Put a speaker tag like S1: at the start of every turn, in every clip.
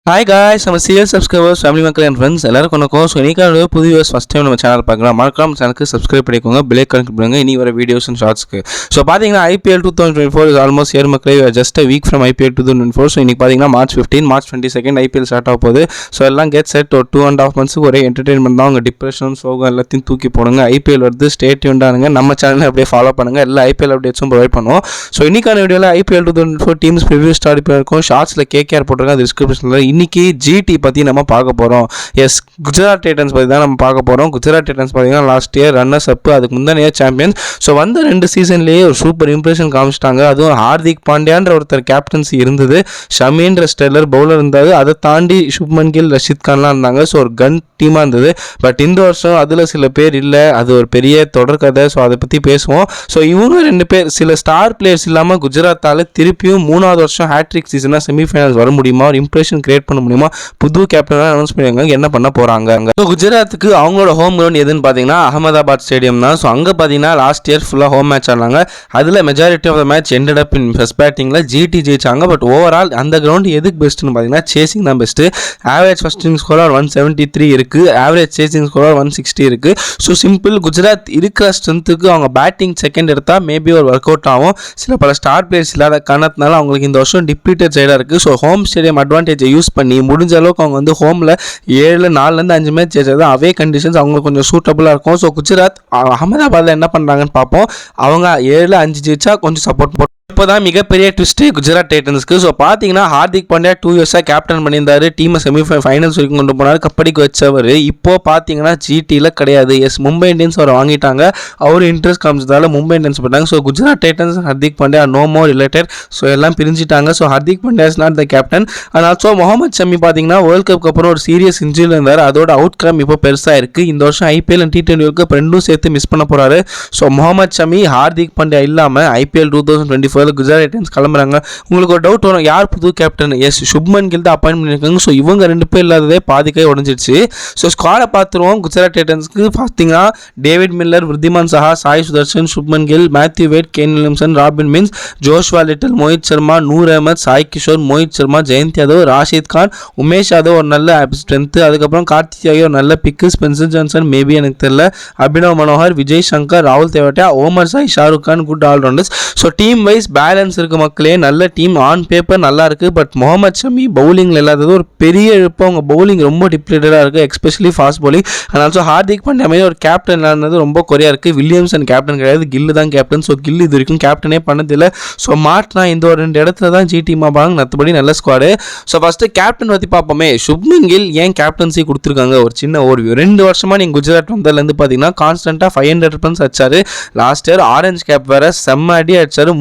S1: Hi guys, நம்ம CL subscribers, family மக்கள் and friends எல்லாருக்கும் வணக்கம். ஸோ இன்றைக்கான புது வியூஸ் ஃபஸ்ட் டைம் நம்ம சேனல் பார்க்கலாம். மறக்காம சேனலுக்கு சப்ஸ்கிரைப் பண்ணிக்கோங்க, பெல் கனெக்ட் பண்ணுங்க இனி வர வீடியோஸ் அண்ட் ஷார்ட்ஸ்க்கு. ஸோ பார்த்தீங்கன்னா ஐபிஎல் 2024 இஸ் ஆல்மோஸ்ட் இயர் மக்களே just a week from IPL 2024. So இன்றைக்கி பார்த்தீங்கன்னா மார்ச் 22 ஐபிஎல் ஸ்டார்ட் ஆக போகுது. ஸோ எல்லாம் கெட் செட் ஒரு 2.5 மந்த்ஸுக்கு ஒரே என்டர்டெயின்மெண்ட் தான். உங்கள் டிப்ரெஷன் சோகம் எல்லாத்தையும் தூக்கி போடுங்க. ஐபிஎல் வருது, ஸ்டே டியூன்டானுங்க. நம்ம சேனலை அப்படியே ஃபாலோ பண்ணுங்கள். எல்லா ஐபிஎல் அப்டேட்ஸும் ப்ரொவைட் பண்ணுவோம். ஸோ இன்றைக்கான வீடியோவில் ஐபிஎல் 2024 டீம்ஸ் ப்ரிவியூ ஸ்டார்ட் பண்ணியிருக்கோம். ஷார்ட்ஸில் கேகேஆர் போட்டிருக்கேன், அது டிஸ்கிரிப்ஷனில். இன்றைக்கி ஜிடி பற்றி நம்ம பார்க்க போகிறோம். எஸ், குஜராத் டைட்டன்ஸ் பற்றி தான் நம்ம பார்க்க போகிறோம். குஜராத் டைட்டன்ஸ் பார்த்தீங்கன்னா லாஸ்ட் இயர் ரன்னர்ஸ் அப், அதுக்கு முந்தின இயர் சாம்பியன்ஸ். ஸோ வந்த 2 சீசன்லேயே ஒரு சூப்பர் இம்ப்ரெஷன் காமிச்சிட்டாங்க. அதுவும் ஹார்திக் பாண்டியான்ற ஒருத்தர் கேப்டன்சி இருந்தது, ஷமீன்ற ஸ்டெல்லர் பவுலர் இருந்தார், அதை தாண்டி சுப்மன் கில், ரஷித் கான்லாம் இருந்தாங்க. ஸோ ஒரு கன் டீமாக இருந்தது. பட் இந்த வருஷம் அதில் சில பேர் இல்லை, அது ஒரு பெரிய தொடர்கதை. ஸோ அதை பற்றி பேசுவோம். ஸோ இவங்க 2 பேர் சில ஸ்டார் பிளேயர்ஸ் இல்லாமல் குஜராத்தால் திருப்பியும் 3வது வருஷம் ஹேட்ரிக் சீசனாக செமிஃபைனல்ஸ் வர முடியுமா, ஒரு இம்ப்ரெஷன் கிரியேட் பண்ண முடியுமா, புது கேப்டனாக அனௌன்ஸ் பண்ணியிருக்காங்க, என்ன பண்ண போகிறாங்க. ஸோ குஜராத்துக்கு அவங்களோட ஹோம் கிரவுண்ட் எதுன்னு பார்த்தீங்கன்னா அகமதாபாத் ஸ்டேடியம் தான். ஸோ அங்கே பார்த்தீங்கன்னா லாஸ்ட் இயர் ஃபுல்லாக ஹோம் மேட்ச் ஆனாங்க. அதில் majority of the match ended up in first பேட்டிங்கில் ஜிடி ஜெயிச்சாங்க. பட் ஓவரால் அந்த கிரவுண்ட் எதுக்கு பெஸ்ட்டுன்னு பார்த்தீங்கன்னா சேசிங் தான் best. Average first inning score 173 இருக்குது, ஆவரேஜ் சேசிங் ஸ்கோர் 160 இருக்குது. ஸோ சிம்பிள், குஜராத் இருக்கிற ஸ்ட்ரென்த்துக்கு அவங்க பேட்டிங் செகண்ட் எடுத்தால் மேபி ஒரு ஒர்க் அவுட் ஆகும். பல ஸ்டார் பிளேயர்ஸ் இல்லாத காரணத்தினால அவங்களுக்கு இந்த வருஷம் டிப்ளீட்டட் சைடாக இருக்குது. ஸோ ஹோம் ஸ்டேடியம் அட்வான்டேஜை யூஸ் பண்ணி முடிஞ்ச அளவுக்கு அவங்க வந்து ஹோமில் 4-5 மேட்ச் ஜெயிச்சது அவே கண்டிஷன்ஸ் அவங்களுக்கு கொஞ்சம் சூட்டபுளாக இருக்கும். ஸோ குஜராத் அகமதாபாத்தில் என்ன பண்ணுறாங்கன்னு பார்ப்போம். அவங்க 7-5 ஜெயிச்சா கொஞ்சம் சப்போர்ட் போட்டு இப்போ தான் மிகப்பெரிய ட்விஸ்ட்டு குஜராத் டைட்டன்ஸ்க்கு. ஸோ பார்த்தீங்கன்னா ஹார்திக் பாண்டியா 2 இயர்ஸாக கேப்டன் பண்ணியிருந்தார், டீமை செமிஃபைனல்ஸ் வரைக்கும் கொண்டு போனார், கப்படிக்கு வச்சவர். இப்போது பார்த்தீங்கன்னா ஜிடியில் கிடையாது. எஸ், மும்பை இந்தியன்ஸ் அவரை வாங்கிட்டாங்க. அவர் இன்ட்ரெஸ்ட் காமிச்சதால மும்பை இந்தியன்ஸ் பண்ணாங்க. So Gujarat Titans Hardik Pandya no more related. So எல்லாம் பிரிஞ்சிட்டாங்க. So Hardik Pandya is not the captain. And also Mohammed Shami பார்த்தீங்கன்னா வேர்ல்ட் கப்புக்கு அப்புறம் ஒரு சீரியஸ் இன்ஜுரியில் இருந்தார். அதோட அவுட் கம் இப்போ பெருசாக இருக்குது. இந்த வருஷம் IPL and T20 world cup ரெண்டும் சேர்த்து மிஸ் பண்ண போகிறாரு. ஸோ முகமது ஷமி, ஹார்திக் பாண்டியா இல்லாமல் ஐபிஎல் 2024 குஜராத் டைட்டன்ஸ் கிளம்புறாங்க. உங்களுக்கு ஒரு டவுட் வரும், யார் புது கேப்டன்? எஸ், சுப்மன் கில் தான் அப்பாயின்ட் பண்ணியிருக்காங்க. ஸோ இவங்க 2 பேர் இல்லாததே பாதிக்கே உடஞ்சிடுச்சு. ஸோ ஸ்குவாடை பார்த்துருவோம். குஜராத் டைட்டன்ஸ்க்கு பார்த்தீங்கன்னா David Miller, Wriddhiman Saha, Sai Sudharsan, Shubman Gill, Matthew Wade, Kane Williamson, Robin Minz, Joshua Little, Mohit Sharma, Noor Ahmad, Sai Kishore, Mohit Sharma, Jayant Yadav, Rashid Khan, Umesh Yadav ஒரு நல்ல ஸ்ட்ரென்த்து. அதுக்கப்புறம் கார்த்திக் யாதவ் ஒரு நல்ல பிக்கு, ஸ்பென்சர் ஜான்சன் மேபி எனக்கு தெரியல, அபினவ் மனோகர், விஜய் சங்கர், ராகுல் Tewatia, Omarzai, Shahrukh Khan, good allrounders. So team wise balance இருக்கு மக்களே, நல்ல டீம், ஆன் பேப்பர் நல்லா இருக்கு. பட் முகமது ஷமி பவுலிங்ல இல்லாதது ஒரு பெரிய இழப்பு. அவங்க பவுலிங் ரொம்ப டிப்ளீட்டடாக இருக்கு, especially fast bowling. And also Hardik Pandya மாதிரி ஒரு கேப்டன் இல்லாதது ரொம்ப குறையா இருக்கு. வில்லியம்சன் கேப்டன் கிடையாது, கில்லு தான் கேப்டன். ஸோ கில் இது வரைக்கும் கேப்டனே பண்ணதில்லை. ஸோ மாட்டினா இந்த ஒரு 2 இடத்துல தான் ஜிடி மாப்பாங்க, மற்றபடி நல்ல ஸ்குவாடு. ஸோ ஃபர்ஸ்ட் கேப்டன் பற்றி பார்ப்போமே. சுப்மன் கில் ஏன் கேப்டன்சி கொடுத்துருக்காங்க, ஒரு சின்ன ஓவர்வியூ. 2 வருஷமா நீங்கள் குஜராத் வந்ததுலேருந்து பார்த்தீங்கன்னா கான்ஸ்டன்ட்டாக 500 ரன்ஸ் அடிச்சாரு. லாஸ்ட் இயர் ஆரஞ்ச் கேப் வேற செம்ம அடி அடிச்சாரு,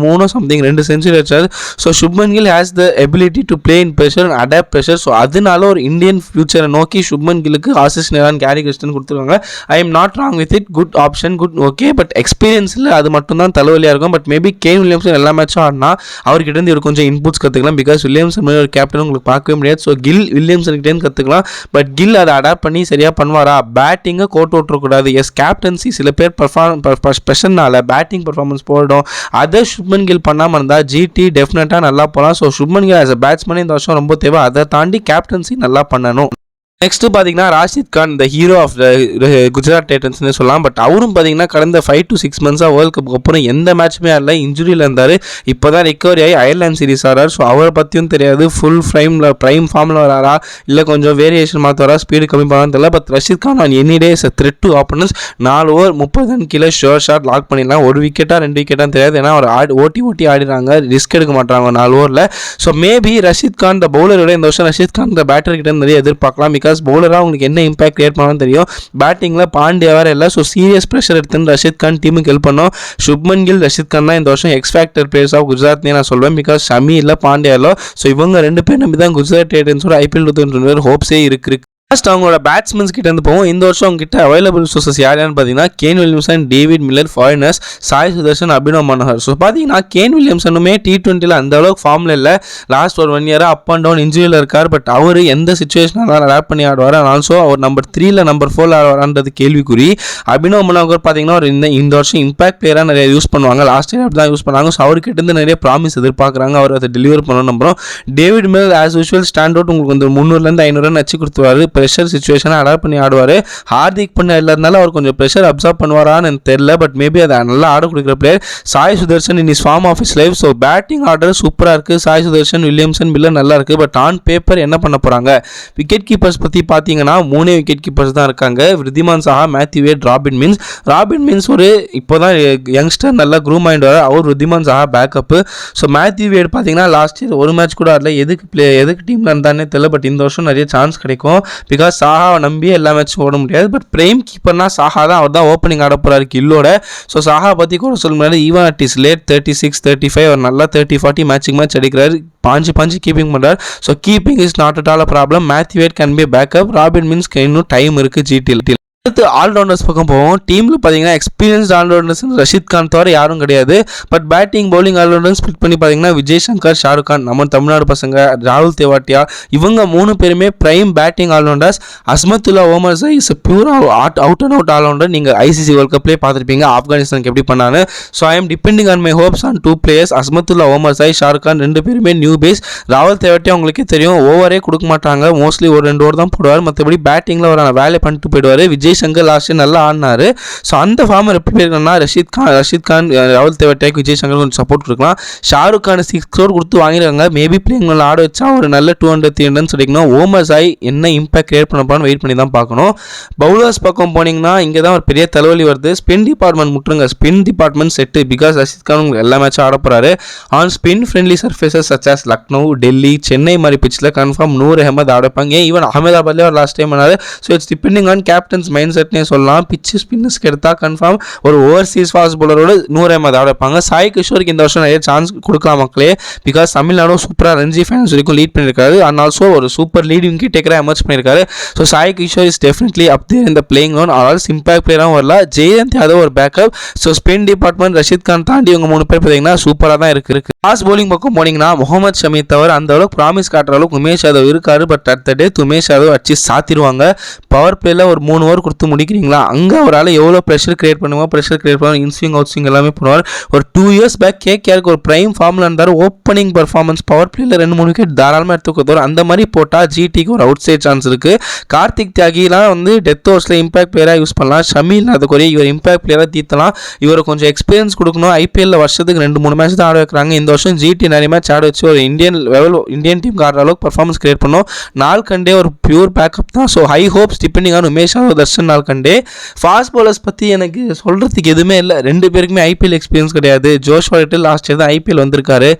S1: 2 செஞ்சுரி அடிச்சாரு. So Shubman Gill has the ability to play in pressure and adapt pressure. So அதனால ஒரு இந்தியன் ஃபியூச்சரை நோக்கி சுப்மன் கில்லுக்கு ஆசிஸ் நேரான், கேரி கிறிஸ்டன் கொடுத்துருவாங்க. I am not wrong with it, good option, good okay. But எக்ஸ்பீரியன்ஸில் அது மட்டும் தான் தலைவலியாக இருக்கும். பட் மேபி கேன் வில்லியம்சன் எல்லா மேட்சும் ஆடினா அவர்கிட்ட இருந்து இவர் கொஞ்சம் இன்புட்ஸ் கற்றுக்கலாம். பிகாஸ் வில்லியம்சன் மாதிரி ஒரு கேப்டன் உங்களுக்கு பார்க்கவே முடியாது. ஸோ கில் வில்லியம்சன்கிட்டேருந்து கற்றுக்கலாம். பட் கில் அதை அடாப்ட் பண்ணி சரியாக பண்ணுவாரா? பேட்டிங்கை கோட் விட்டுறக்கூடாது. எஸ், கேப்டன்சி சில பேர் ப்ரெஷர்னால பேட்டிங் பர்ஃபார்மன்ஸ் போயிடும். அதை சுப்மன் கில் பண்ணாமல் இருந்தால் ஜிடி டெஃபினட்டாக நல்லா போகலாம். So Shubman Gill as a batsman இந்த வருஷம் ரொம்ப தேவை. அதை தாண்டி கேப்டன்சி நல்லா பண்ணணும். நெக்ஸ்ட்டு பார்த்தீங்கன்னா Rashid Khan, the hero of the Gujarat டைட்டன்ஸ்னு சொல்லலாம். பட் அவரும் பார்த்தீங்கன்னா கடந்த 5 to 6 மந்த்ஸாக வேர்ல்ட் கப்புக்கு அப்புறம் எந்த மேட்சுமே ஆடல, இன்ஜுரியில் இருந்தார். இப்போ தான் ரிகவரி ஆகி அயர்லாந்து சீரிஸ் ஆறார். ஸோ அவரை பற்றியும் தெரியாது, ஃபுல் ப்ரைம் ஃபார்மில் வராரா இல்லை கொஞ்சம் வேரியேஷன் மாற்றுவாரா, ஸ்பீடு கம்மி பண்ணான்னு தெரியல. But Rashid Khan on any day is a thread to opponents. 4 over 30 run கீழே ஷோர் ஷாட் லாக் பண்ணிடலாம். 1 விக்கெட்டா 2 விக்கெட்டான்னு தெரியாது, ஏன்னா அவர் ஓட்டி ஆடிறாங்க, ரிஸ்க் எடுக்க மாட்டாங்க 4 ஓவரில். ஸோ மேபி ரஷித் கான் த பவுலரை விட இந்த வருஷம் ரஷித் கான் த பேட்டர் கிட்ட நிறைய எதிர்பார்க்கலாம். பிகாஸ் பவுலராக உங்களுக்கு என்ன இம்பாக்ட் கிரியேட் பண்ணாலும் தெரியும். பேட்டிங்கில் பாண்டியா வேறு இல்லை. ஸோ சீரியஸ் ப்ரெஷர் எடுத்துன்னு ரஷித் கான் டீமுக்கு ஹெல்ப் பண்ணோம். சுப்மன் கில், ரஷித் கான் தான் இந்த வருஷம் எக்ஸ்பேக்டர் பிளேயர்ஸ் ஆஃப் குஜராத்னே நான் சொல்வேன். பிகாஸ் ஷமி இல்லை, பாண்டியா இல்லை. ஸோ இவங்க 2 பேர் நம்பி தான் குஜராத் டைட்டன்ஸோட ஐபிஎல் 2024 ஹோப்ஸே இருக்கு. ஃபர்ஸ்ட் அவங்களோட பேட்ஸ்மேன்ஸ் கிட்ட இருந்து போவோம். இந்த வருஷம் அவங்க கிட்ட அவைலபிள் ரிசோர்சஸ் யாருன்னு பார்த்தீங்கன்னா Kane Williamson, David Miller, foreigners, Sai Sudharsan, Abhinav Manohar. So பார்த்தீங்கன்னா கேன் வில்லியம்சனுமே T20 அந்த அளவுக்கு ஃபார்மில் இல்லை. லாஸ்ட் ஒரு 1 இயராக அப் அண்ட் டவுன் இன்ஜுரியில் இருக்கார். பட் அவர் எந்த சுச்சுவேஷனாலும் அடாப்ட் பண்ணி ஆடுவார். ஆல்சோ அவர் நம்பர் 3 நம்பர் 4 ஆடுவார்ன்றது கேள்விக்குறி. அபினவ் மனோகர் பார்த்தீங்கன்னா ஒரு இந்த வருஷம் இம்பாக்ட் பிளேயராக நிறைய யூஸ் பண்ணுவாங்க. லாஸ்ட் இயர் அப்படி தான் யூஸ் பண்ணாங்க. ஸோ அவர்கிட்ட இருந்து நிறைய ப்ராமிஸ் எதிர்பார்க்குறாங்க. அவர் அதை டெலிவர் பண்ணணும் நம்புறோம். David Miller as usual stand out. உங்களுக்கு வந்து 300 500 ரன் வச்சு கொடுத்துருவாரு. ப்ரெஷர் சுச்சுவேஷனை அடாப்ட் பண்ணி ஆடுவார். ஹார்திக் பண்ண இல்லாதனால அவர் கொஞ்சம் ப்ரெஷர் அப்சர்வ் பண்ணுவாரான்னு எனக்கு தெரியல. பட் மேபி அதை நல்லா ஆட கொடுக்குற player. Sai Sudharsan in his form of his life. So batting order சூப்பராக இருக்குது. சாய் சுதர்ஷன், வில்லியம்சன், மில்லர் நல்லா இருக்குது. பட் ஆன் பேப்பர் என்ன பண்ண போகிறாங்க? விக்கெட் கீப்பர்ஸ் பற்றி பார்த்தீங்கன்னா 3 விக்கெட் கீப்பர்ஸ் தான் இருக்காங்க. Wriddhiman Saha, Matthew Wade, Robin Minz ஒரு இப்போ தான் யங்ஸ்டர் நல்லா க்ரூம் ஆகிட்டு வர. அவர் Wriddhiman Saha backup. So Matthew Wade பார்த்தீங்கன்னா லாஸ்ட் இயர் ஒரு மேட்ச் கூட ஆடல. எதுக்கு டீமில் இருந்தானே தெரியல. பட் இந்த வருஷம் நிறைய சான்ஸ் கிடைக்கும். பிகாஸ் சாஹாவை நம்பி எல்லா மேட்சும் ஓட முடியாது. பட் பிரைம் கீப்பர்னா சாஹா தான். அவர் தான் ஓப்பனிங் ஆட போகிறாரு கில்லோட. ஸோ சாஹா பற்றி கூட சொல்ல முடியாது. ஈவன் அட் இஸ் லேட் 36 35 அவர் நல்லா 30 40 மேட்ச் அடிக்கிறாரு. பாஞ்சு கீப்பிங் பண்ணுறாரு. So keeping is not at all a problem. Matthew Wade can be backup. Robin Minz இன்னும் டைம் இருக்குது ஜிடியில். அடுத்து ஆல்ரவுண்டர்ஸ் பக்கம் போவோம். டீமில் பார்த்தீங்கன்னா எக்ஸ்பீரியன்ஸ்ட் ஆல்ரவுண்டர்ஸ் ரஷீத் கான் தவிர யாரும் கிடையாது. But batting bowling allrounders split பண்ணி பார்த்தீங்கன்னா விஜய் சங்கர், ஷாருக் கான், நம்ம தமிழ்நாடு பசங்க, ராகுல் தெவாட்டியா, இவங்க 3 பேருமே prime batting allrounders. Azmatullah Omarzai is pure out and out allrounder. நீங்கள் ஐசிசி வேர்ல்ட் கப்லேயே பார்த்துருப்பீங்க ஆப்கானிஸ்தானுக்கு எப்படி பண்ணான்னு. So I am depending on my hopes on 2 players. Azmatullah Omarzai, Shahrukh Khan 2 பேருமே நியூ பேஸ். ராகுல் தெவாட்டியா உங்களுக்கே தெரியும் ஓவரே கொடுக்க மாட்டாங்க. மோஸ்ட்லி ஒரு 2 ஓவர் தான் போடுவார். மற்றபடி பேட்டிங்கில் ஒரு வேலையை பண்ணிட்டு போயிடுவார். விஜய் சங்கர் லாஸ்ட் நல்லா ஆடினாரு. ஸோ அந்த ஃபார்மர் எப்படி போயிருக்கணும்னா ரஷீத் கான், ராகுல் தெவாட்டியாக்கு விஜய் சங்கர் கொஞ்சம் சப்போர்ட் கொடுக்கலாம். ஷாருக் கான் 6 crore கொடுத்து வாங்கிடுறாங்க. மேபி பிளேயிங் ஆட வச்சா ஒரு நல்ல 200-300 ரன்ஸ் அடிக்கணும். ஓமர் சாய் என்ன இம்பாக்ட் கிரியேட் பண்ண போறான்னு வெயிட் பண்ணி தான் பார்க்கணும். பவுலர்ஸ் பக்கம் போனீங்கன்னா இங்கே தான் ஒரு பெரிய தலைவலி வருது. ஸ்பின் டிபார்ட்மெண்ட் முட்டுருங்க. Spin department set. Because Rashid Khan உங்களுக்கு எல்லா மேட்சும் ஆட போறாரு. On spin friendly surfaces such as Lucknow, Delhi, Chennai மாதிரி பிச்சில் கன்ஃபார்ம் நூர் அஹமத் ஆட வைப்பாங்க. ஈவன் அகமதாபாத்லேயே ஒரு லாஸ்ட் டைம் ஆனாரு. So it's depending on captain's mind செட்னே சொல்லலாம். பிச்சு ஸ்பின்னர்ஸ்க்கு எடுத்தால் கன்ஃபார்ம் ஒரு ஓவர்சீஸ் ஃபாஸ்ட் பவுலரோட 100 அஹமத் ஆட வைப்பாங்க. சாய் கிஷோருக்கு இந்த வருஷம் நிறைய சான்ஸ் கொடுக்கலாம் மக்களே. பிகாஸ் தமிழ்நாடு சூப்பராக ரஞ்சி ஃபேன்ஸ் வரைக்கும் லீட் பண்ணியிருக்காரு. அண்ட் ஆல்சோ ஒரு சூப்பர் லீடிங் டேக்கராக எமர்ஜ் பண்ணியிருக்காரு. So Sai Kishore is definitely up there இந்த பிளேயிங் லோன். ஆல்ஸ் இம்பாக்ட் பிளேயராகவும் வரல. ஜெயந்த் யாதவ் ஒரு backup. So spin department Rashid Khan தாண்டி இவங்க 3 பேர் பார்த்தீங்கன்னா சூப்பராக தான் இருக்கு. ஃபாஸ்ட் பவுலிங் பக்கம் போனீங்கன்னா முகமது ஷமி தவிர அந்த அளவுக்கு ப்ராமிஸ் காட்டுற அளவுக்கு உமேஷ் யாதவ் இருக்காரு. But at the death Umesh Yadav அடிச்சு சாத்திடுவாங்க. பவர் பிளேல ஒரு 3 ஓவர் கொடுத்து முடிக்கிறீங்களா, அங்கே அவரால் எவ்வளோ ப்ரெஷர் கிரியேட் பண்ணுவார். இன்ஸ்விங் அவுட் ஸ்விங் எல்லாமே பண்ணுவார். ஒரு 2 years பேக் கேகேஆருக்கு ஒரு பிரைம் ஃபார்மில் இருந்தார். ஓப்பனிங் பர்ஃபார்மன்ஸ் பவர் பிளேல 2-3 விக்கெட் தாராளமாக எடுத்துக்கொடுத்தார். அந்த மாதிரி போட்டால் ஜிடிக்கு ஒரு அவுட் சைட் சான்ஸ் இருக்குது. கார்த்திக் தியாகிலாம் வந்து டெத் ஓவர்ஸில் இம்பாக்ட் பிளேயராக யூஸ் பண்ணலாம். ஷமீல் அது குறைய இவர் இம்பாக்ட் பிளேயராக தீர்த்தலாம். இவர் கொஞ்சம் எக்ஸ்பீரியன்ஸ் கொடுக்கணும். ஐபிஎல்ல வருஷத்துக்கு 2-3 மேட்ச் தான் ஆட வைக்கிறாங்க. இந்த வருஷம் ஜிடி நிறைய மேட்ச் ஆட வச்சு ஒரு இந்தியன் டீம் ஆடுற அளவுக்கு பர்ஃபார்மன்ஸ் கிரியேட் பண்ணோம். நால்கண்டே ஒரு பியூர் பேக்கப் தான். So high hopes depending on Umesh Yadav, Darshan Nalkande. Fast bowlers பற்றி எனக்கு சொல்கிறதுக்கு எதுவுமே இல்லை. 2 பேருக்குமே ஐபிஎல் எக்ஸ்பீரியன்ஸ் கிடையாது. ஜோஷ்வா லிட்டில் லாஸ்ட் இயர் தான் ஐபிஎல் வந்திருக்காரு.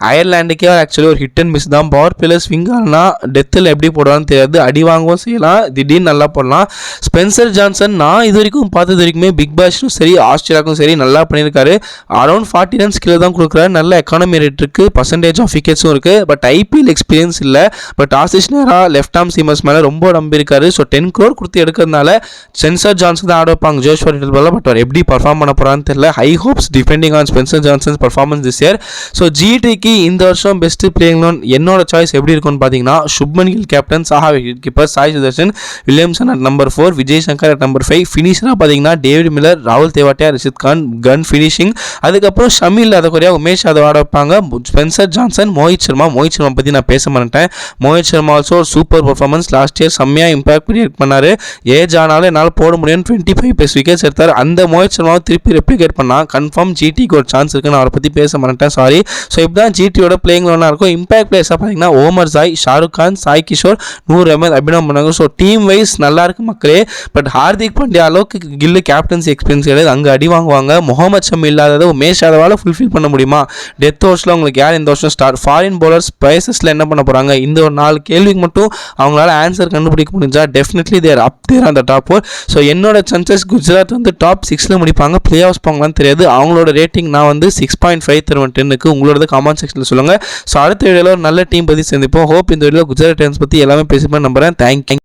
S1: அயர்லாண்டுக்கே ஆக்சுவலி ஒரு ஹிட் அண்ட் மிஸ் தான். பவர் பிளேயர் ஸ்விங் ஆனால் டெத்தில் எப்படி போடுவான்னு தெரியாது. அடி வாங்கவும் செய்யலாம், திடீர்னு நல்லா போடலாம். ஸ்பென்சர் ஜான்சன் நான் இது வரைக்கும் பார்த்தது வரைக்குமே பிக் பாஷும் சரி ஆஸ்திரேலியாவுக்கும் சரி நல்லா பண்ணியிருக்காரு. அரௌண்ட் 40 runs கீழே தான் கொடுக்குறாரு. நல்ல எக்கானமி ரேட் இருக்குது. பர்சன்டேஜ் ஆஃப் விக்கெட்ஸும் இருக்குது. பட் ஐபிஎல் எக்ஸ்பீரியன்ஸ் இல்லை. பட் ஆசிஷ் நேரா லெஃப்ட் ஆர்ம் சீமர்ஸ் மேலே ரொம்ப நம்பியிருக்காரு. ஸோ 10 crore கொடுத்து எடுக்கிறதுனால ஸ்பென்சர் ஜான்சன் தான் ஆட வைப்பாங்க ஜோஷ்வா லிட்டில் பால். பட் அவர் எப்படி பர்ஃபார்ம் பண்ண போகிறான்னு தெரியல. High hopes depending on Spencer Johnson's performance this year. So ஜிடிக்கு இந்த வருஷம் பெஸ்ட் பிளேயிங் லோன் என்னோட சாய்ஸ் எப்படி இருக்கும்னு பார்த்தீங்கன்னா Shubman Gill captain, Saha wicket keeper, Sai Sudharsan, Williamson at number 4, Vijay Shankar at number 5. ஃபினிஷராக பார்த்தீங்கன்னா டேவிட் மில்லர், ராகுல் தெவாட்டியா, ரஷீத் கான் கன் ஃபினிஷிங். அதுக்கப்புறம் ஷமீல் அதை குறையா உமேஷ் யாதவ் ஆட வைப்பாங்க. ஸ்பென்சர் ஜான்சன், மோஹித் சர்மா பற்றி நான் பேச மாட்டேன். Mohit Sharma also super performance. Last year செம்மையாக இம்பாக்ட் கிரியேட் பண்ணார். ஏஜ் ஆனாலும் என்னால் போட முடியும். 25+ விக்கெட்ஸ் எடுத்தார். அந்த மோஹித் சர்மாவை திருப்பி ரெப்ளிகேட் பண்ணால் கன்ஃபார்ம் ஜிடிக்கு ஒரு சான்ஸ் இருக்குது. நான் அவரை பற்றி பேச மாட்டேன், சாரி. ஸோ இப்போ தான் ஜிடியோட பிளேயிங் லோனாக இருக்கும். இம்பாக்ட் பிளேயர்ஸாக பார்த்தீங்கன்னா Omarzai, Shahrukh Khan, Sai Kishore, Noor Ahmad, Abhinav Manohar. So team wise நல்லா இருக்கு மக்களே. பட் ஹார்திக் பாண்டியா அளவுக்கு கில்லு கேப்டன்சி எக்ஸ்பீரியன்ஸ் கிடையாது. அங்கே அடி வாங்குவாங்க. முகமது ஷமி இல்லாததை உமேஷ் யாதவால் ஃபுல்ஃபில் பண்ண முடியுமா? டெத் ஓவர்ஸில் உங்களுக்கு யார் இந்த வருஷம் ஸ்டார்? ஃபாரின் பவுலர்ஸ் ஸ்பைசஸில் என்ன பண்ண போகிறாங்க? இந்த ஒரு 4 கேள்விக்கு மட்டும் அவங்களால ஆன்சர் கண்டுபிடிக்க முடிஞ்சா டெஃபினெட்லி தேர் அப் தேர் அந்த டாப் 4. ஸோ என்னோட சான்சஸ் குஜராத் வந்து டாப் 6ல் முடிப்பாங்க. பிளே ஆஃப்ஸ் போங்களான்னு தெரியாது. அவங்களோட ரேட்டிங் நான் வந்து 6.5 தருவேன் 10க்கு. உங்களோட கமெண்ட் செக்ஷனில் சொல்லுங்கள். ஸோ அடுத்த வீடியோவில் ஒரு நல்ல டீம் பற்றி சந்திப்போம். ஹோப் இந்த வீடியோவில் குஜராத் டைட்டன்ஸ் பற்றி எல்லாமே பேசிப்பேன் நம்புகிறேன். தேங்க்யூ.